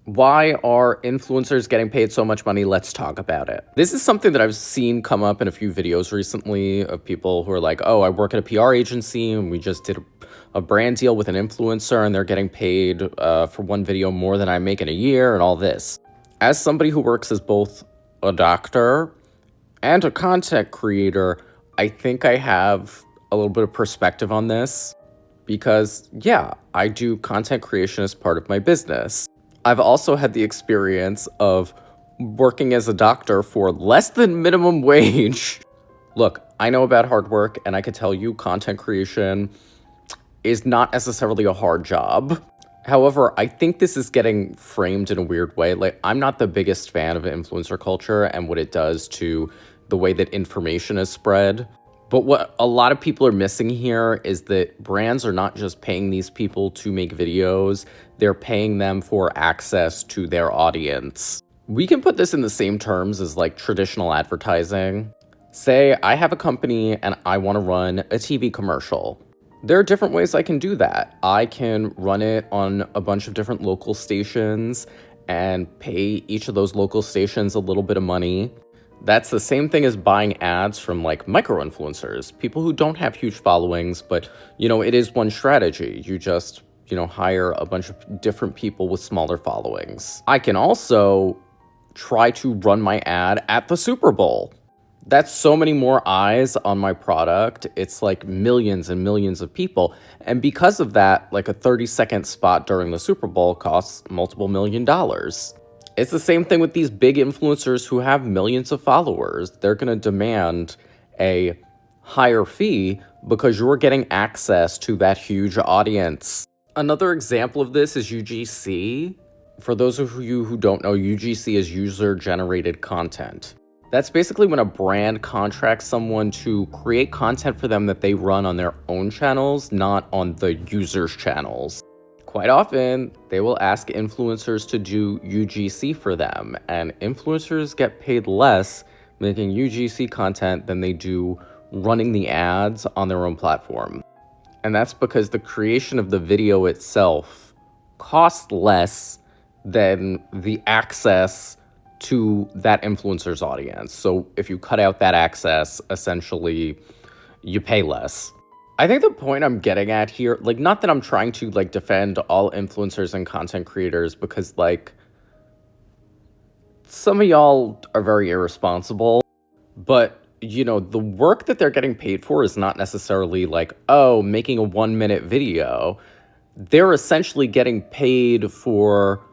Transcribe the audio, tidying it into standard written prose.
Why are influencers getting paid so much money? Let's talk about it. This is something that I've seen come up in a few videos recently of people who are like, oh, I work at a PR agency and we just did a brand deal with an influencer and they're getting paid for one video more than I make in a year and all this. As somebody who works as both a doctor and a content creator, I think I have a little bit of perspective on this because, yeah, I do content creation as part of my business. I've also had the experience of working as a doctor for less than minimum wage. Look, I know about hard work, and I can tell you content creation is not necessarily a hard job. However, I think this is getting framed in a weird way. Like, I'm not the biggest fan of influencer culture and what it does to the way that information is spread. But what a lot of people are missing here is that brands are not just paying these people to make videos, they're paying them for access to their audience. We can put this in the same terms as like traditional advertising. Say I have a company and I want to run a TV commercial. There are different ways I can do that. I can run it on a bunch of different local stations and pay each of those local stations a little bit of money. That's the same thing as buying ads from like micro-influencers, people who don't have huge followings, but it is one strategy. You just, hire a bunch of different people with smaller followings. I can also try to run my ad at the Super Bowl. That's so many more eyes on my product. It's like millions and millions of people. And because of that, like a 30-second spot during the Super Bowl costs multiple $1 million. It's the same thing with these big influencers who have millions of followers. They're going to demand a higher fee because you're getting access to that huge audience. Another example of this is UGC. For those of you who don't know, UGC is user-generated content. That's basically when a brand contracts someone to create content for them that they run on their own channels, not on the user's channels. Quite often, they will ask influencers to do UGC for them, and influencers get paid less making UGC content than they do running the ads on their own platform. And that's because the creation of the video itself costs less than the access to that influencer's audience. So if you cut out that access, essentially, you pay less. I think the point I'm getting at here, like, not that I'm trying to, like, defend all influencers and content creators because, like, some of y'all are very irresponsible, but, the work that they're getting paid for is not necessarily like, making a 1-minute video. They're essentially getting paid for